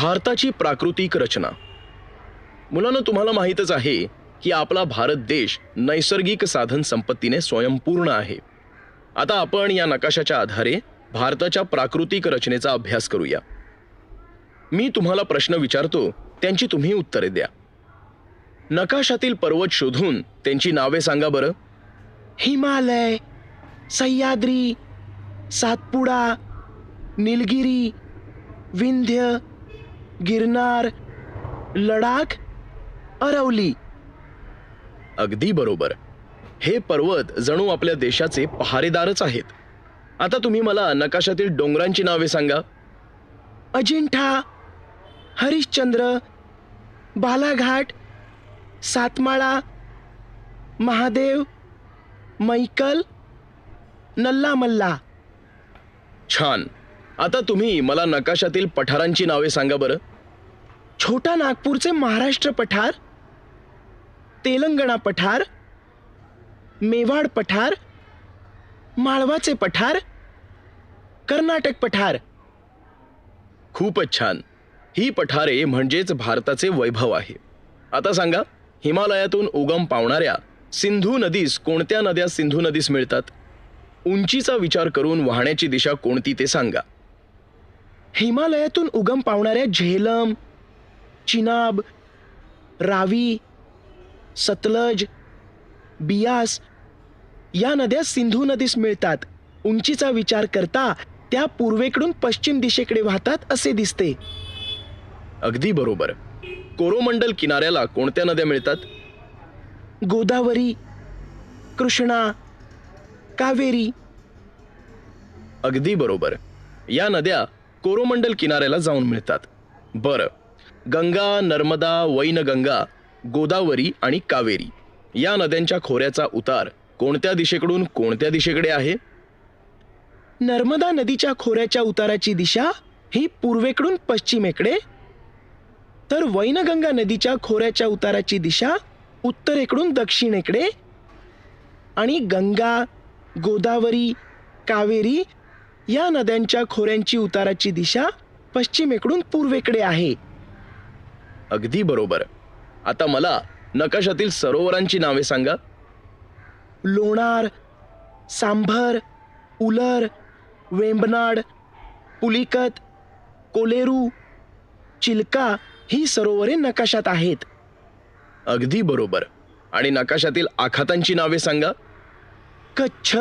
भारताची प्राकृतिक रचना. मुलांनो, तुम्हाला माहीतच आहे की आपला भारत देश नैसर्गिक साधन संपत्तीने स्वयंपूर्ण आहे. आता आपण या नकाशाच्या आधारे भारताच्या प्राकृतिक रचनेचा अभ्यास करूया. मी तुम्हाला प्रश्न विचारतो, त्यांची तुम्ही उत्तरे द्या. नकाशातील पर्वत शोधून त्यांची नावे सांगा बरं. हिमालय, सह्याद्री, सातपुडा, निलगिरी, विंध्य, गिरनार, लडाख, अरवली. अगदी बरोबर. हे पर्वत जणू आपल्या देशाचे पहारेदारच आहेत. आता तुम्ही मला नकाशातील डोंगरांची नावे सांगा. अजिंठा, हरिश्चंद्र, बालाघाट, सातमाळा, महादेव, मैकल, नल्लामल्ला. छान. आता तुम्ही मला नकाशातील पठारांची नावे सांगा बरं. छोटा नागपूरचे महाराष्ट्र पठार, तेलंगणा पठार, मेवाड पठार, माळवाचे पठार, कर्नाटक पठार. खूपच छान. ही पठारे म्हणजेच भारताचे वैभव आहे. आता सांगा, हिमालयातून उगम पावणाऱ्या सिंधू नदीस कोणत्या नद्या सिंधू नदीस मिळतात? उंचीचा विचार करून वाहण्याची दिशा कोणती ते सांगा. हिमालयातून उगम पावणाऱ्या झेलम, चिनाब, रावी, सतलज, बियास या नद्या सिंधू नदीस मिळतात. उंचीचा विचार करता त्या पूर्वेकडून पश्चिम दिशेकडे वाहतात असे दिसते. अगदी बरोबर. कोरोमंडल किनाऱ्याला कोणत्या नद्या मिळतात? गोदावरी, कृष्णा, कावेरी. अगदी बरोबर. या नद्या कोरोमंडल किनाऱ्याला जाऊन मिळतात. बरं, गंगा, नर्मदा, वैनगंगा, गोदावरी आणि कावेरी या नद्यांच्या खोऱ्याचा उतार कोणत्या दिशेकडून कोणत्या दिशेकडे आहे? नर्मदा नदीच्या खोऱ्याच्या उताराची दिशा ही पूर्वेकडून पश्चिमेकडे, तर वैनगंगा नदीच्या खोऱ्याच्या उताराची दिशा उत्तरेकडून दक्षिणेकडे आणि गंगा, गोदावरी, कावेरी या नद्यांच्या खोऱ्यांची उताराची दिशा पश्चिमेकडून पूर्वेकडे आहे. अगदी बरोबर. आता मला नकाशातील सरोवरांची नावे सांगा. लोणार, सांभर, उलर, वेंबनाड, पुलिकत, कोलेरू, चिलका ही सरोवरे नकाशात आहेत. अगदी बरोबर. आणि नकाशातील आखातांची नावे सांगा. कच्छ,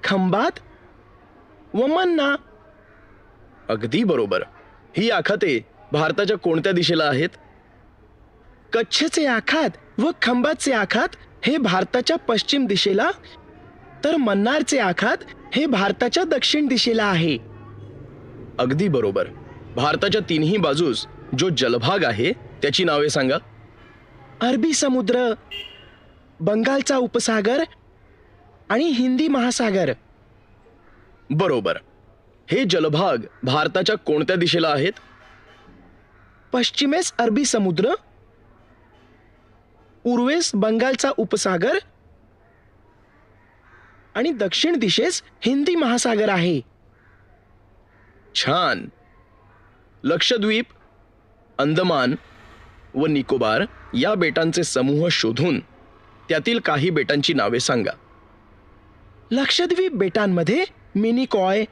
खंबात व मन्ना. अगदी बरोबर. ही आखाते भारताच्या कोणत्या दिशेला आहेत? कच्छचे आखात व खंबातचे आखात हे भारताच्या पश्चिम दिशेला, तर मन्नारचे आखात हे भारताच्या दक्षिण दिशेला आहे. अगदी बरोबर. भारताच्या तिन्ही बाजूस जो जलभाग आहे त्याची नावे सांगा. अरबी समुद्र, बंगालचा उपसागर आणि हिंदी महासागर. बरोबर. हे जलभाग भारताच्या कोणत्या दिशेला आहेत? पश्चिमेस अरबी समुद्र, पूर्वेस बंगालचा उपसागर आणि दक्षिण दिशेस हिंदी महासागर आहे. छान. लक्षद्वीप, अंदमान व निकोबार या बेटांचे समूह शोधून त्यातील काही बेटांची नावे सांगा. लक्षद्वीप बेटांमध्ये मिनिकॉय,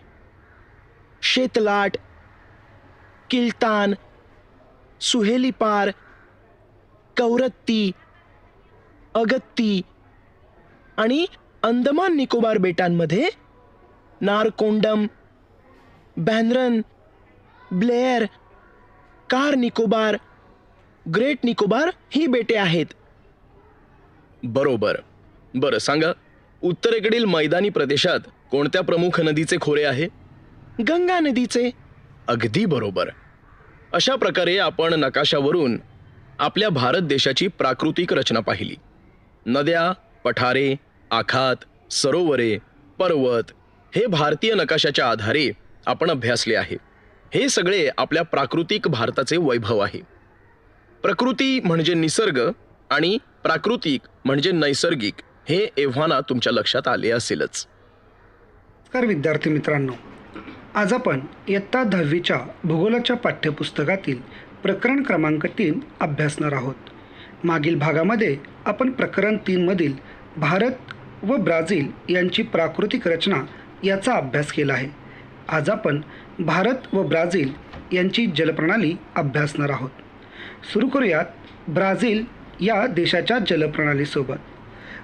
शेतलाट, किल्तान, सुहेलीपार, कौरत्ती, अगत्ती आणि अंदमान निकोबार बेटांमध्ये नारकोंडम, बॅनरन, ब्लेअर, कार निकोबार, ग्रेट निकोबार ही बेटे आहेत. बरोबर. बरं सांगा, उत्तरेकडील मैदानी प्रदेशात कोणत्या प्रमुख नदीचे खोरे आहे? गंगा नदीचे. अगदी बरोबर. अशा प्रकारे आपण नकाशावरून आपल्या भारत देशाची प्राकृतिक रचना पाहिली. नद्या, पठारे, आखात, सरोवरे, पर्वत हे भारतीय नकाशाच्या आधारे आपण अभ्यासले आहे. हे सगळे आपल्या प्राकृतिक भारताचे वैभव आहे. प्रकृती म्हणजे निसर्ग आणि प्राकृतिक म्हणजे नैसर्गिक हे एव्हाना तुमच्या लक्षात आले असेलच. नमस्कार विद्यार्थी मित्रांनो, आज आपण इयत्ता 10वीच्या भूगोलाच्या पाठ्यपुस्तकातील प्रकरण क्रमांक 3 अभ्यासणार आहोत. मागील भागामध्ये आपण प्रकरण 3 मधील भारत व ब्राझील यांची प्राकृतिक रचना याचा अभ्यास केला आहे. आज आपण भारत व ब्राझील यांची जलप्रणाली अभ्यासणार आहोत. सुरू करूयात ब्राझील या देशाच्या जलप्रणालीसोबत.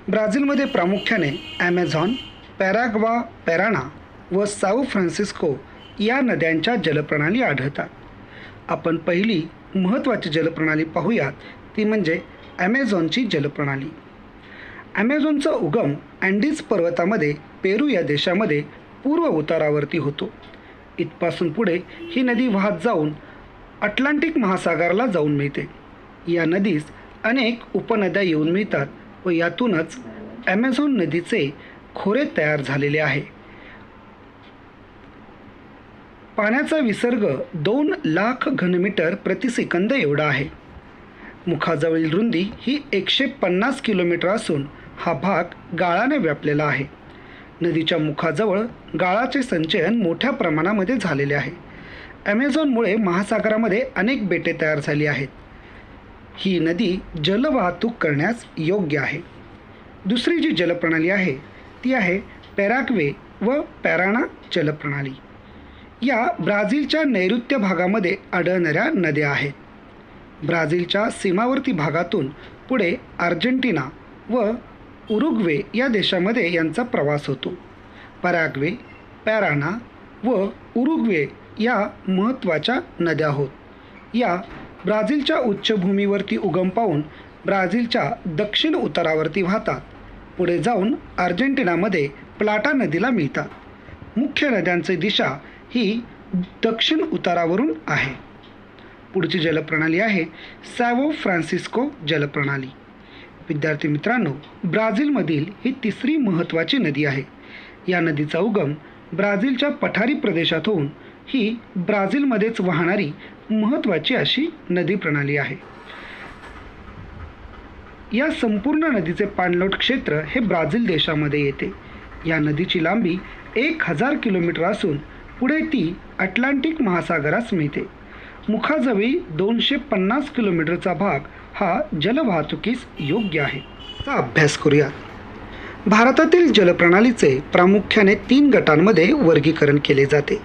ब्राझीलमध्ये प्रामुख्याने ॲमेझॉन, पॅराग्वा, पॅराना व साऊ फ्रान्सिस्को या नद्यांच्या जलप्रणाली आढळतात. आपण पहिली महत्त्वाची जलप्रणाली पाहूयात, ती म्हणजे ॲमेझॉनची जलप्रणाली. ॲमेझॉनचा उगम अँडीज पर्वतामध्ये पेरू या देशामध्ये पूर्व उतारावरती होतो. इथपासून पुढे ही नदी वाहत जाऊन अटलांटिक महासागराला जाऊन मिळते. या नदीस अनेक उपनद्या येऊन मिळतात व यातूनच ॲमेझॉन नदीचे खोरे तयार झालेले आहे. पाण्याचा विसर्ग 2 लाख घनमीटर प्रतिसेकंद एवढा आहे. मुखाजवळील रुंदी ही 150 किलोमीटर असून हा भाग गाळाने व्यापलेला आहे. नदीच्या मुखाजवळ गाळाचे संचयन मोठ्या प्रमाणामध्ये झालेले आहे. ॲमेझॉनमुळे महासागरामध्ये अनेक बेटे तयार झाली आहेत. ही नदी जलवाहतूक करण्यास योग्य आहे. दुसरी जी जलप्रणाली आहे ती आहे पॅराग्वे व पॅराना जलप्रणाली. या ब्राझीलच्या नैऋत्य भागामध्ये आढळणाऱ्या नद्या आहेत. ब्राझीलच्या सीमावर्ती भागातून पुढे अर्जेंटिना व उरुग्वे या देशामध्ये यांचा प्रवास होतो. पॅराग्वे, पॅराना व उरुग्वे या महत्त्वाच्या नद्या होत. या ब्राझीलच्या उच्चभूमीवरती उगम पावून ब्राझीलच्या दक्षिण उतारावरती वाहतात. पुढे जाऊन अर्जेंटिनामध्ये प्लाटा नदीला मिळतात. मुख्य नद्यांची दिशा ही दक्षिण उतारावरून आहे. पुढची जलप्रणाली आहे सॅवो फ्रान्सिस्को जलप्रणाली. विद्यार्थी मित्रांनो, ब्राझीलमधील ही तिसरी महत्त्वाची नदी आहे. या नदीचा उगम ब्राझीलच्या पठारी प्रदेशात होऊन ही ब्राझीलमध्येच वाहणारी महत्त्वाची अशी नदी प्रणाली आहे. या संपूर्ण नदीचे पाणलोट क्षेत्र हे ब्राझील देशामध्ये येते. या नदीची लांबी 1000 किलोमीटर असून पुढे ती अटलांटिक महासागरास मिळते. मुखाजवळी 250 किलोमीटरचा भाग हा जलवाहतुकीस योग्य आहे. चा अभ्यास करूया. भारतातील जलप्रणालीचे प्रामुख्याने 3 गटांमध्ये वर्गीकरण केले जाते.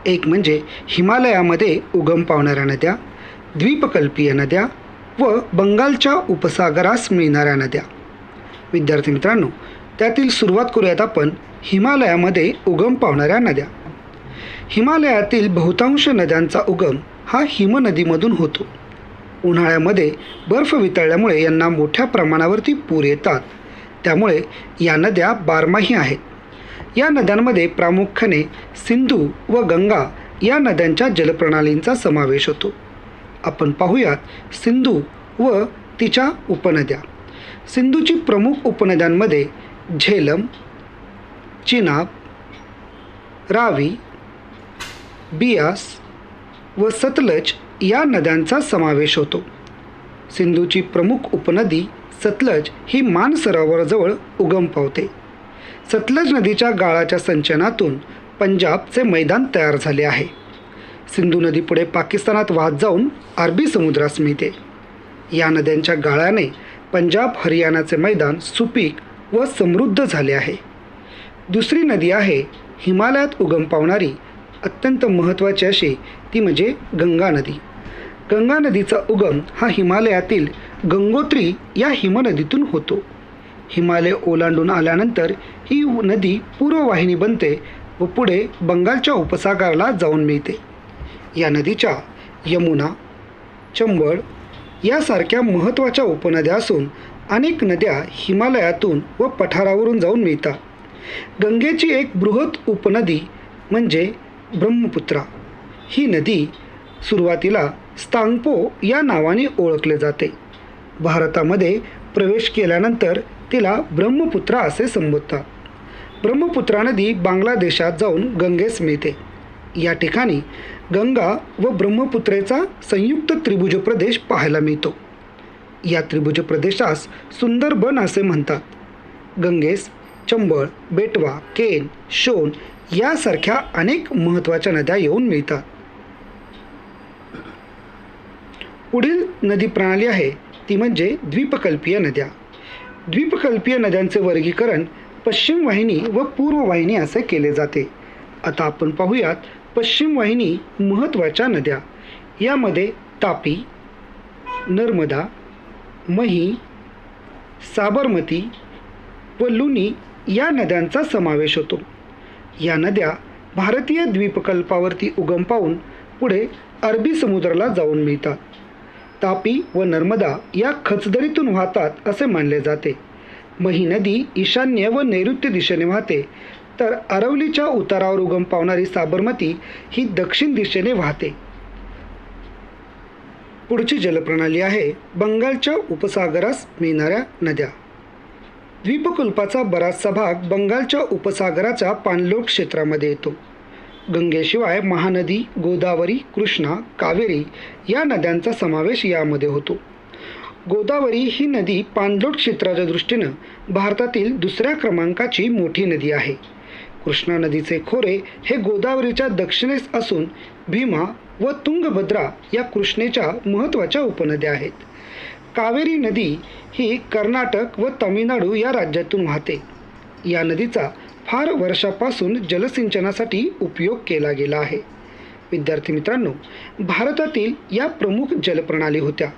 एक म्हणजे हिमालयामध्ये उगम पावणाऱ्या नद्या, द्वीपकल्पीय नद्या व बंगालच्या उपसागरास मिळणाऱ्या नद्या. विद्यार्थी मित्रांनो, त्यातील सुरुवात करूयात आपण हिमालयामध्ये उगम पावणाऱ्या नद्या. हिमालयातील बहुतांश नद्यांचा उगम हा हिमनदीमधून होतो. उन्हाळ्यामध्ये बर्फ वितळल्यामुळे यांना मोठ्या प्रमाणावरती पूर येतात. त्यामुळे या नद्या बारमाही आहेत. या नद्यांमध्ये प्रामुख्याने सिंधू व गंगा या नद्यांच्या जलप्रणालींचा समावेश होतो. आपण पाहूयात सिंधू व तिच्या उपनद्या. सिंधूची प्रमुख उपनद्यांमध्ये झेलम, चिनाब, रावी, बियास व सतलज या नद्यांचा समावेश होतो. सिंधूची प्रमुख उपनदी सतलज ही मानसरोवराजवळ उगम पावते. सतलज नदीच्या गाळाच्या संचयनातून पंजाबचे मैदान तयार झाले आहे. सिंधू नदी पुढे पाकिस्तानात वाहत जाऊन अरबी समुद्रास मिळते. या नद्यांच्या गाळाने पंजाब हरियाणाचे मैदान सुपीक व समृद्ध झाले आहे. दुसरी नदी आहे हिमालयात उगम पावणारी अत्यंत महत्त्वाची अशी, ती म्हणजे गंगा नदी. गंगा नदीचा उगम हा हिमालयातील गंगोत्री या हिमनदीतून होतो. हिमालय ओलांडून आल्यानंतर ही नदी पूर्ववाहिनी बनते व पुढे बंगालच्या उपसागराला जाऊन मिळते. या नदीच्या यमुना, चंबळ यासारख्या महत्त्वाच्या उपनद्या असून अनेक नद्या हिमालयातून व पठारावरून जाऊन मिळतात. गंगेची एक बृहत उपनदी म्हणजे ब्रह्मपुत्रा. ही नदी सुरुवातीला स्तांगपो या नावाने ओळखले जाते. भारतामध्ये प्रवेश केल्यानंतर तिला ब्रह्मपुत्रा असे संबोधतात. ब्रह्मपुत्रा नदी बांगलादेशात जाऊन गंगेस मिळते. या ठिकाणी गंगा व ब्रह्मपुत्रेचा संयुक्त त्रिभुज प्रदेश पाहायला मिळतो. या त्रिभुज प्रदेशास सुंदरबन असे म्हणतात. गंगेस चंबळ, बेटवा, केन, शोन यासारख्या अनेक महत्त्वाच्या नद्या येऊन मिळतात. पुढील नदी प्रणाली आहे ती म्हणजे द्वीपकल्पीय नद्या. द्वीपकल्पीय नद्यांचे वर्गीकरण पश्चिम वाहिनी व पूर्व वाहिनी असे केले जाते. आता आपण पाहूयात पश्चिम वाहिनी महत्त्वाच्या नद्या. यामध्ये तापी, नर्मदा, मही, साबरमती व लुनी या नद्यांचा समावेश होतो. या नद्या भारतीय द्वीपकल्पावरती उगम पावून पुढे अरबी समुद्राला जाऊन मिळतात. तापी व नर्मदा या खचदरीतून वाहतात असे मानले जाते. मही नदी ईशान्य व नैऋत्य दिशेने वाहते, तर अरवलीच्या उतारावर उगम पावणारी साबरमती ही दक्षिण दिशेने वाहते. पुढची जलप्रणाली आहे बंगालच्या उपसागरास मिळणाऱ्या नद्या. द्वीपकल्पाचा बराचसा भाग बंगालच्या उपसागराच्या पाणलोट क्षेत्रामध्ये येतो. गंगेशिवाय महानदी, गोदावरी, कृष्णा, कावेरी या नद्यांचा समावेश यामध्ये होतो. गोदावरी ही नदी पाणलोट क्षेत्राच्या दृष्टीनं भारतातील दुसऱ्या क्रमांकाची मोठी नदी आहे. कृष्णा नदीचे खोरे हे गोदावरीच्या दक्षिणेस असून भीमा व तुंगभद्रा या कृष्णेच्या महत्त्वाच्या उपनद्या आहेत. कावेरी नदी ही कर्नाटक व तामिळनाडू या राज्यातून वाहते. या नदीचा फार वर्षापासून जलसिंचनासाठी उपयोग केला गेला आहे. विद्यार्थी मित्रांनो, भारतातील या प्रमुख जलप्रणाली होत्या.